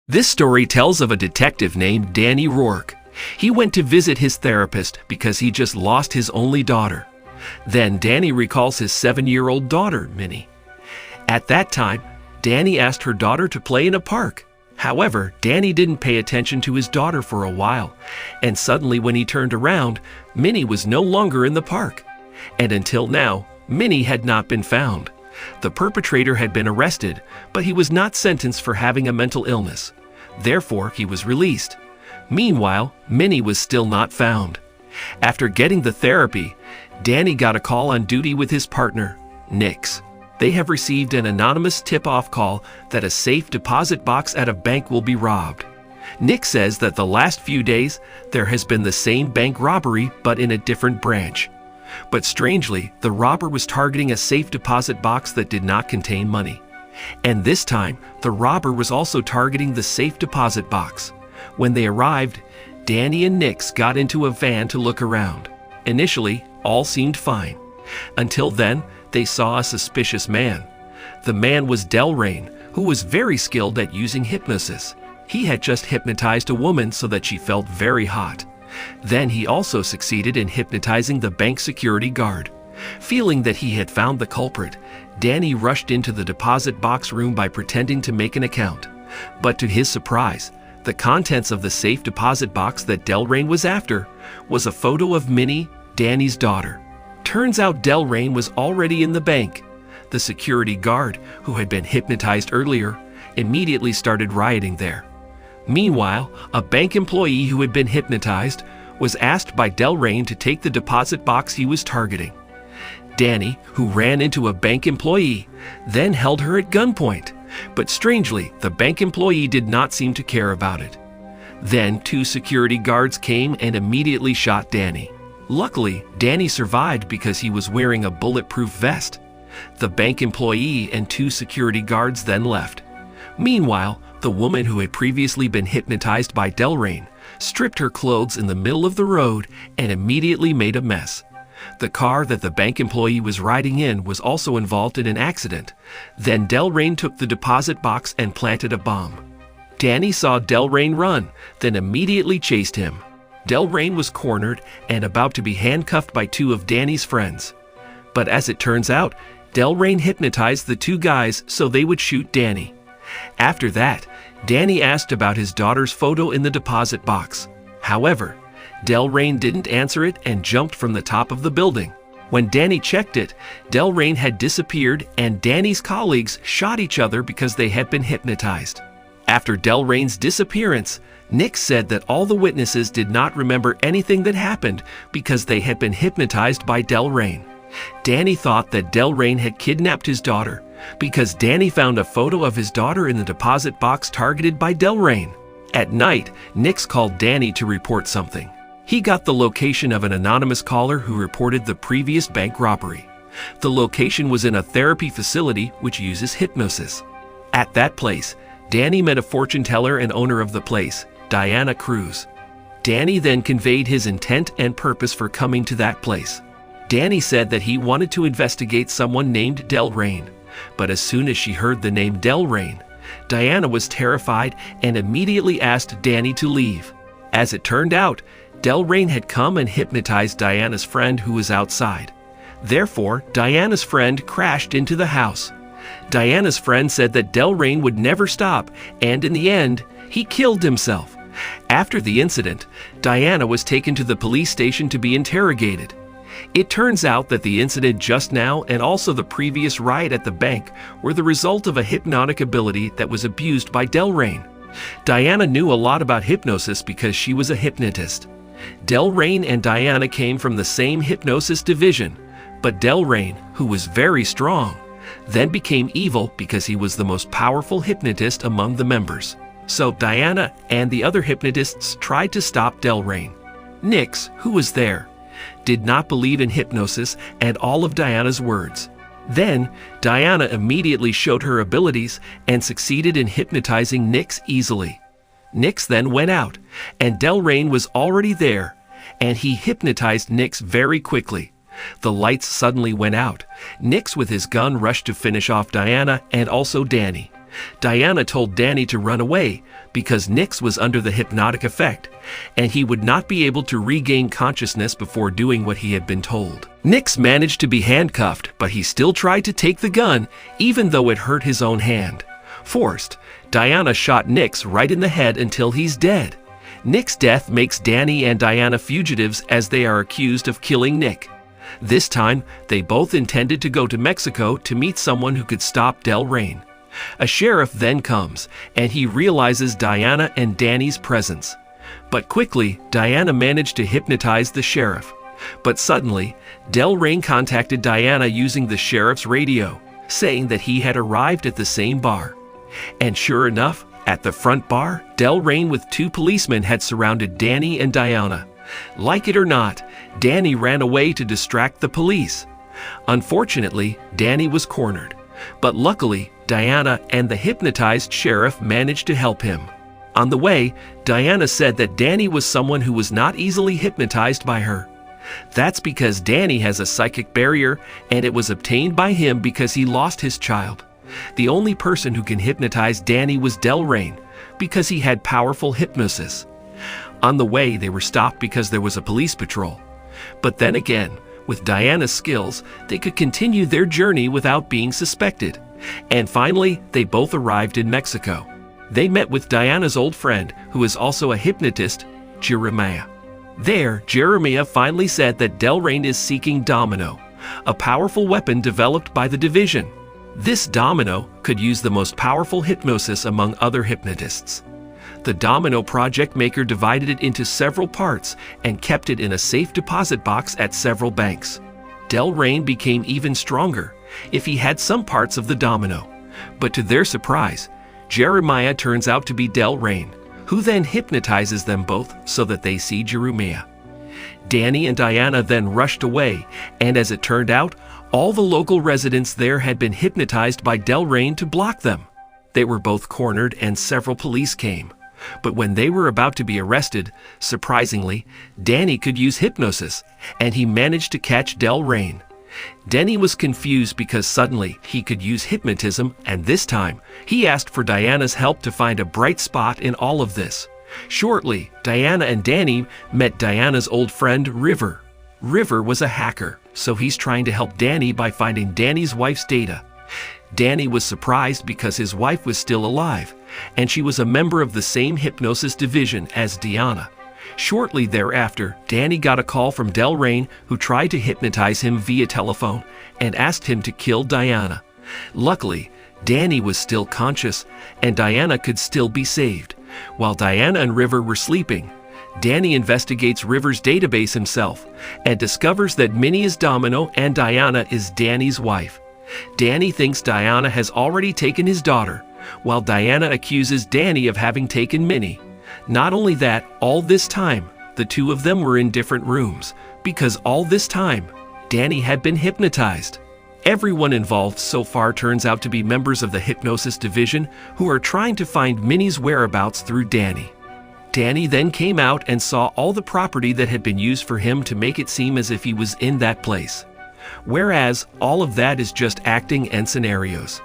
This story tells of a detective named Danny Rourke. He went to visit his therapist because he just lost his only daughter. Then Danny recalls his 7-year-old daughter, Minnie. At that time, Danny asked her daughter to play in a park. However, Danny didn't pay attention to his daughter for a while, and suddenly when he turned around, Minnie was no longer in the park. And until now, Minnie had not been found. The perpetrator had been arrested, but he was not sentenced for having a mental illness. Therefore, he was released. Meanwhile, Minnie was still not found. After getting the therapy, Danny got a call on duty with his partner, Nix. They have received an anonymous tip-off call that a safe deposit box at a bank will be robbed. Nix says that the last few days, there has been the same bank robbery but in a different branch. But strangely, the robber was targeting a safe deposit box that did not contain money. And this time, the robber was also targeting the safe deposit box. When they arrived, Danny and Nix got into a van to look around. Initially, all seemed fine. Until then, they saw a suspicious man. The man was Delrain, who was very skilled at using hypnosis. He had just hypnotized a woman so that she felt very hot. Then he also succeeded in hypnotizing the bank security guard. Feeling that he had found the culprit, Danny rushed into the deposit box room by pretending to make an account. But to his surprise, the contents of the safe deposit box that Delrain was after was a photo of Minnie, Danny's daughter. Turns out Delrain was already in the bank. The security guard, who had been hypnotized earlier, immediately started rioting there. Meanwhile, a bank employee who had been hypnotized was asked by Delrain to take the deposit box he was targeting. Danny, who ran into a bank employee, then held her at gunpoint. But strangely, the bank employee did not seem to care about it. Then 2 security guards came and immediately shot Danny. Luckily, Danny survived because he was wearing a bulletproof vest. The bank employee and 2 security guards then left. Meanwhile, the woman who had previously been hypnotized by Delrain stripped her clothes in the middle of the road and immediately made a mess. The car that the bank employee was riding in was also involved in an accident. Then Delrain took the deposit box and planted a bomb. Danny saw Delrain run, then immediately chased him. Delrain was cornered and about to be handcuffed by 2 of Danny's friends. But as it turns out, Delrain hypnotized the 2 guys so they would shoot Danny. After that, Danny asked about his daughter's photo in the deposit box. However, Delrain didn't answer it and jumped from the top of the building. When Danny checked it, Delrain had disappeared and Danny's colleagues shot each other because they had been hypnotized. After Delrain's disappearance, Nix said that all the witnesses did not remember anything that happened because they had been hypnotized by Delrain. Danny thought that Delrain had kidnapped his daughter because Danny found a photo of his daughter in the deposit box targeted by Delrain. At night, Nix called Danny to report something. He got the location of an anonymous caller who reported the previous bank robbery. The location was in a therapy facility which uses hypnosis. At that place, Danny met a fortune teller and owner of the place, Diana Cruz. Danny then conveyed his intent and purpose for coming to that place. Danny said that he wanted to investigate someone named Delrain, but as soon as she heard the name Delrain, Diana was terrified and immediately asked Danny to leave. As it turned out, Delrain had come and hypnotized Diana's friend who was outside. Therefore, Diana's friend crashed into the house. Diana's friend said that Delrain would never stop, and in the end, he killed himself. After the incident, Diana was taken to the police station to be interrogated. It turns out that the incident just now and also the previous riot at the bank were the result of a hypnotic ability that was abused by Delrain. Diana knew a lot about hypnosis because she was a hypnotist. Delrain and Diana came from the same hypnosis division, but Delrain, who was very strong, then became evil because he was the most powerful hypnotist among the members. So Diana and the other hypnotists tried to stop Delrain. Nix, who was there, did not believe in hypnosis and all of Diana's words. Then, Diana immediately showed her abilities and succeeded in hypnotizing Nix easily. Nix then went out, and Delrain was already there, and he hypnotized Nix very quickly. The lights suddenly went out. Nix with his gun rushed to finish off Diana and also Danny. Diana told Danny to run away because Nix was under the hypnotic effect, and he would not be able to regain consciousness before doing what he had been told. Nix managed to be handcuffed, but he still tried to take the gun, even though it hurt his own hand. Forced, Diana shot Nix right in the head until he's dead. Nick's death makes Danny and Diana fugitives as they are accused of killing Nick. This time, they both intended to go to Mexico to meet someone who could stop Del Rey. A sheriff then comes, and he realizes Diana and Danny's presence. But quickly, Diana managed to hypnotize the sheriff. But suddenly, Del Rey contacted Diana using the sheriff's radio, saying that he had arrived at the same bar. And sure enough, at the front bar, Del Rey with 2 policemen had surrounded Danny and Diana. Like it or not, Danny ran away to distract the police. Unfortunately, Danny was cornered. But luckily, Diana and the hypnotized sheriff managed to help him. On the way, Diana said that Danny was someone who was not easily hypnotized by her. That's because Danny has a psychic barrier, and it was obtained by him because he lost his child. The only person who can hypnotize Danny was Del Rey, because he had powerful hypnosis. On the way, they were stopped because there was a police patrol. But then again, with Diana's skills, they could continue their journey without being suspected. And finally, they both arrived in Mexico. They met with Diana's old friend, who is also a hypnotist, Jeremiah. There, Jeremiah finally said that Del Rey is seeking Domino, a powerful weapon developed by the Division. This Domino could use the most powerful hypnosis among other hypnotists. The Domino project maker divided it into several parts and kept it in a safe deposit box at several banks. Del Rey became even stronger if he had some parts of the Domino. But to their surprise, Jeremiah turns out to be Del Rey, who then hypnotizes them both so that they see Jeremiah. Danny and Diana then rushed away, and as it turned out, all the local residents there had been hypnotized by Del Rey to block them. They were both cornered and several police came. But when they were about to be arrested, surprisingly, Danny could use hypnosis, and he managed to catch Del Rey. Danny was confused because suddenly he could use hypnotism, and this time he asked for Diana's help to find a bright spot in all of this. Shortly, Diana and Danny met Diana's old friend River. River was a hacker, so he's trying to help Danny by finding Danny's wife's data. Danny was surprised because his wife was still alive, and she was a member of the same hypnosis division as Diana. Shortly thereafter, Danny got a call from Del Rey, who tried to hypnotize him via telephone and asked him to kill Diana. Luckily, Danny was still conscious, and Diana could still be saved. While Diana and River were sleeping, Danny investigates River's database himself and discovers that Minnie is Domino and Diana is Danny's wife. Danny thinks Diana has already taken his daughter, while Diana accuses Danny of having taken Minnie. Not only that, all this time, the two of them were in different rooms, because all this time, Danny had been hypnotized. Everyone involved so far turns out to be members of the hypnosis division who are trying to find Minnie's whereabouts through Danny. Danny then came out and saw all the property that had been used for him to make it seem as if he was in that place. Whereas all of that is just acting and scenarios.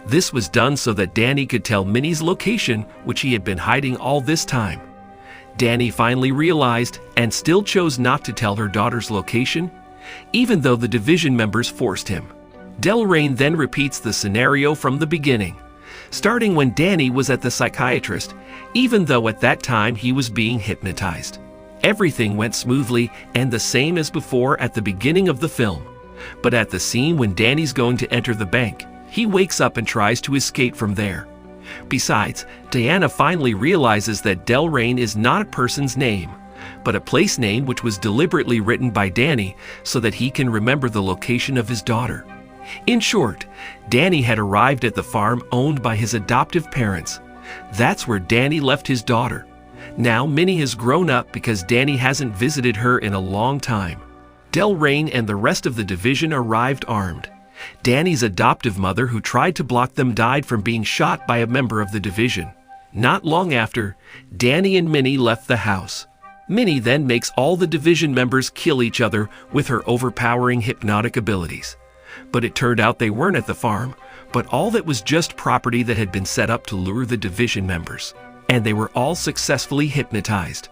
This was done so that Danny could tell Minnie's location, which he had been hiding all this time. Danny finally realized and still chose not to tell her daughter's location, even though the division members forced him. Del Rey then repeats the scenario from the beginning, starting when Danny was at the psychiatrist, even though at that time he was being hypnotized. Everything went smoothly and the same as before at the beginning of the film. But at the scene when Danny's going to enter the bank, he wakes up and tries to escape from there. Besides, Diana finally realizes that Del Rey is not a person's name, but a place name which was deliberately written by Danny so that he can remember the location of his daughter. In short, Danny had arrived at the farm owned by his adoptive parents. That's where Danny left his daughter. Now Minnie has grown up because Danny hasn't visited her in a long time. Del Rey and the rest of the division arrived armed. Danny's adoptive mother, who tried to block them, died from being shot by a member of the division. Not long after, Danny and Minnie left the house. Minnie then makes all the division members kill each other with her overpowering hypnotic abilities. But it turned out they weren't at the farm, but all that was just property that had been set up to lure the division members, and they were all successfully hypnotized.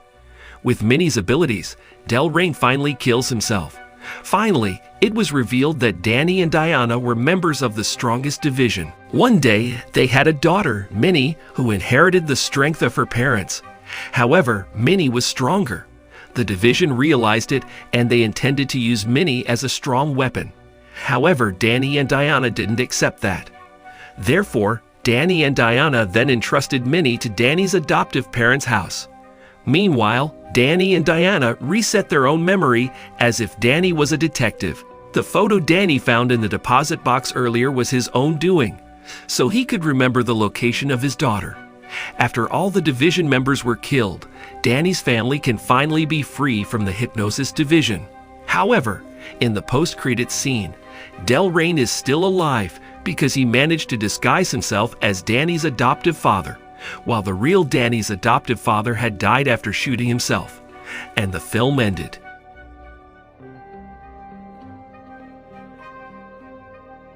With Minnie's abilities, Del Rey finally kills himself. Finally, it was revealed that Danny and Diana were members of the strongest division. One day, they had a daughter, Minnie, who inherited the strength of her parents. However, Minnie was stronger. The division realized it, and they intended to use Minnie as a strong weapon. However, Danny and Diana didn't accept that. Therefore, Danny and Diana then entrusted Minnie to Danny's adoptive parents' house. Meanwhile, Danny and Diana reset their own memory as if Danny was a detective. The photo Danny found in the deposit box earlier was his own doing, so he could remember the location of his daughter. After all the division members were killed, Danny's family can finally be free from the hypnosis division. However, in the post-credits scene, Del Rey is still alive because he managed to disguise himself as Danny's adoptive father, while the real Danny's adoptive father had died after shooting himself. And the film ended.